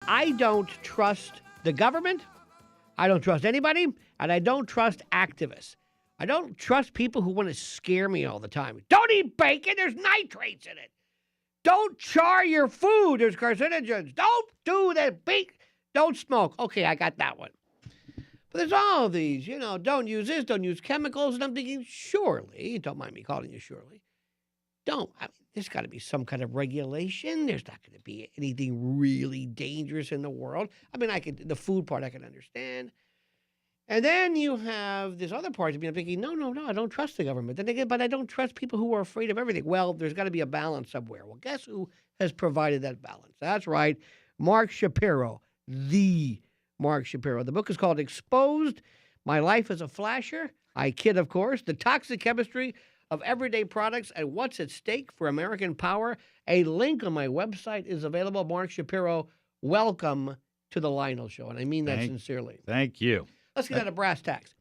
I don't trust the government. I don't trust anybody, and I don't trust activists. I don't trust people who want to scare me all the time. Don't eat bacon. There's nitrates in it. Don't char your food. There's carcinogens. Don't do that. Don't smoke. Okay, I got that one. But there's all of these, don't use this, don't use chemicals. And I'm thinking, surely, don't mind me calling you surely, there's got to be some kind of regulation. There's not going to be anything really dangerous in the world. I mean, the food part I can understand. And then you have this other part of me. I'm thinking, no, I don't trust the government. Then again, but I don't trust people who are afraid of everything. Well, there's got to be a balance somewhere. Well, guess who has provided that balance? That's right, Mark Schapiro, the Mark Schapiro. The book is called Exposed, My Life as a Flasher. I kid, of course. The Toxic Chemistry of Everyday Products and What's at Stake for American Power. A link on my website is available. Mark Schapiro, welcome to the Lionel Show. And I mean that sincerely. Thank you. Let's get out of brass tacks.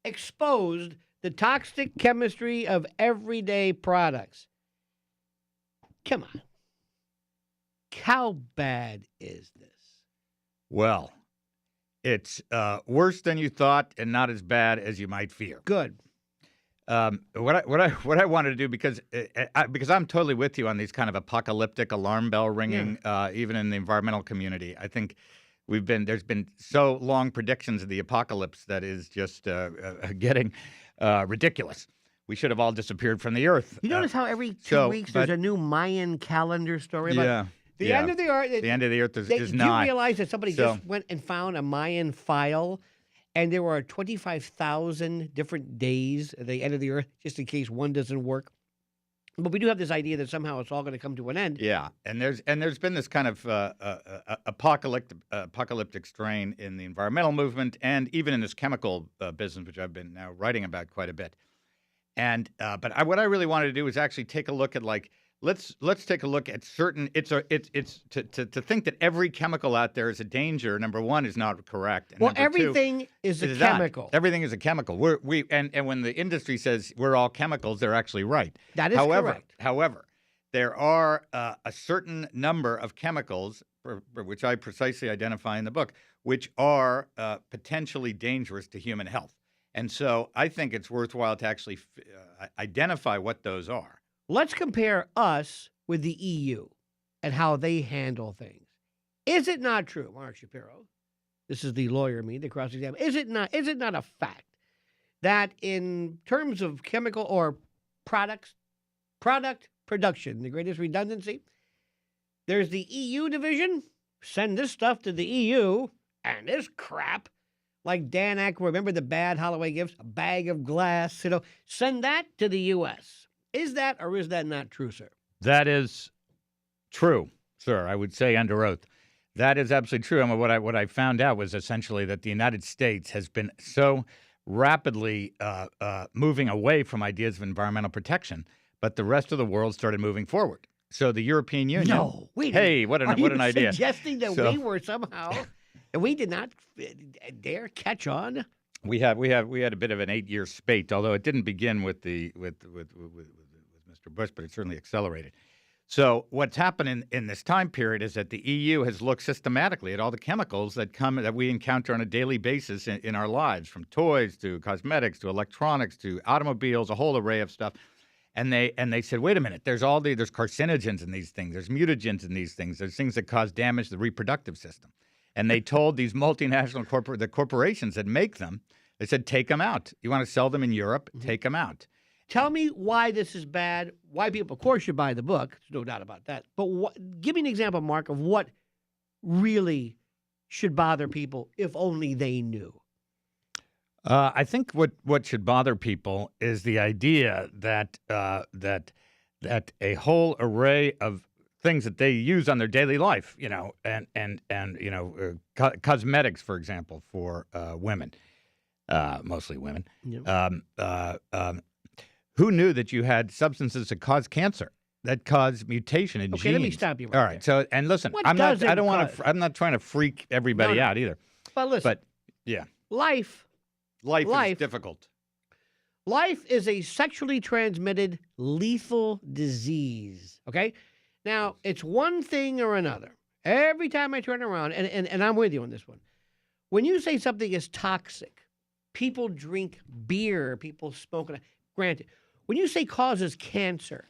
Exposed, the toxic chemistry of everyday products. Come on. How bad is this? Well, it's worse than you thought and not as bad as you might fear. Good. What I wanted to do, because I'm totally with you on these kind of apocalyptic alarm bell ringing, even in the environmental community. I think there's been so long predictions of the apocalypse that is just getting ridiculous. We should have all disappeared from the earth. You notice how every 2 weeks there's a new Mayan calendar story about the end of the earth. The end of the earth is not. Do you realize that somebody just went and found a Mayan file, and there were 25,000 different days at the end of the earth, just in case one doesn't work? But we do have this idea that somehow it's all going to come to an end. Yeah, and there's been this kind of apocalyptic strain in the environmental movement, and even in this chemical business, which I've been now writing about quite a bit. And what I really wanted to do is actually take a look at let's take a look at certain. To think that every chemical out there is a danger. Number one is not correct. And everything is a chemical. Everything is a chemical. And when the industry says we're all chemicals, they're actually right. That is correct. However, there are a certain number of chemicals, for which I precisely identify in the book, which are potentially dangerous to human health. And so I think it's worthwhile to actually identify what those are. Let's compare us with the EU and how they handle things. Is it not true, Mark Schapiro? This is the lawyer in me, the cross-examiner. Is it not a fact that in terms of chemical or product production, the greatest redundancy, there's the EU division, send this stuff to the EU, and this crap, like Dan Aykroyd, remember the bad Holloway gifts, a bag of glass, send that to the U.S. Is that or is that not true, sir? That is true, sir. I would say under oath. That is absolutely true. And what I found out was essentially that the United States has been so rapidly moving away from ideas of environmental protection, but the rest of the world started moving forward. So the European Union. No, wait. Hey, what an idea! Suggesting that we were somehow, and we did not dare catch on. We had a bit of an 8-year spate, although it didn't begin with with Mr. Bush, but it certainly accelerated. So what's happened in this time period is that the EU has looked systematically at all the chemicals that we encounter on a daily basis in our lives, from toys to cosmetics to electronics to automobiles, a whole array of stuff. And they said, wait a minute, there's carcinogens in these things, there's mutagens in these things, there's things that cause damage to the reproductive system. And they told these multinational corporations that make them, they said, take them out. You want to sell them in Europe? Mm-hmm. Take them out. Tell me why this is bad, why people, of course, should buy the book. There's no doubt about that. But give me an example, Mark, of what really should bother people if only they knew. I think what should bother people is the idea that a whole array of things that they use on their daily life, cosmetics, for example, for women, mostly women. Yep. Who knew that you had substances that cause cancer, that cause mutation in genes? Okay, let me stop you. All right. There. So, and listen, I'm not trying to freak everybody out either. But listen. But yeah, life is difficult. Life is a sexually transmitted lethal disease. Okay. Now, it's one thing or another. Every time I turn around, and I'm with you on this one. When you say something is toxic, people drink beer, people smoke it. Granted, when you say causes cancer,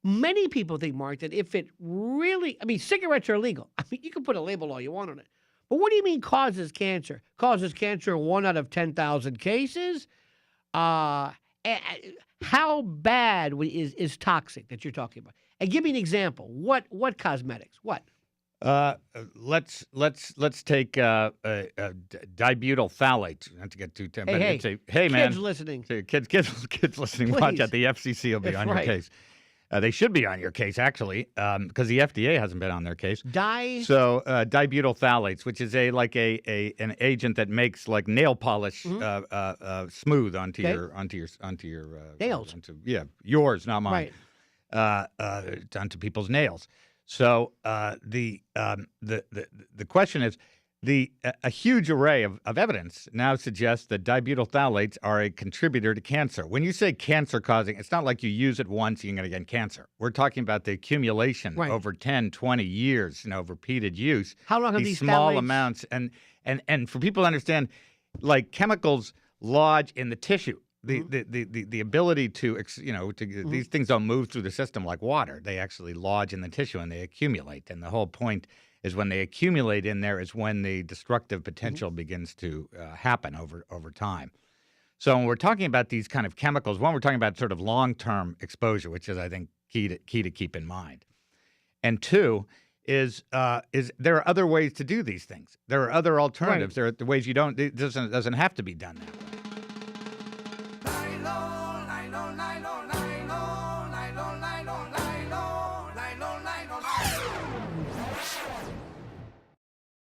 many people think, Mark, that if it really, I mean, cigarettes are legal. I mean, you can put a label all you want on it. But what do you mean causes cancer? Causes cancer in 1 out of 10,000 cases? How bad is toxic that you're talking about? And give me an example. What cosmetics? What? Let's take dibutyl phthalates. Not to get too tempted. Hey, man, kids listening. Kids listening. Please. Watch out. The FCC will be That's on your right. case. They should be on your case, actually, because the FDA hasn't been on their case. Dibutyl phthalates, which is an agent that makes like nail polish smooth onto your nails. Yours, not mine. Right. Onto people's nails. So the question is, a huge array of evidence now suggests that dibutyl phthalates are a contributor to cancer. When you say cancer causing, it's not like you use it once and you're going to get cancer. We're talking about the accumulation over 10, 20 years, of repeated use. How long have these small phthalates? Amounts and for people to understand, like chemicals lodge in the tissue. The ability to these things don't move through the system like water. They actually lodge in the tissue and they accumulate. And the whole point is when they accumulate in there is when the destructive potential begins to happen over time. So when we're talking about these kind of chemicals, one, we're talking about sort of long-term exposure, which is, I think, key to keep in mind. And two is there are other ways to do these things. There are other alternatives. There are the ways it doesn't have to be done now.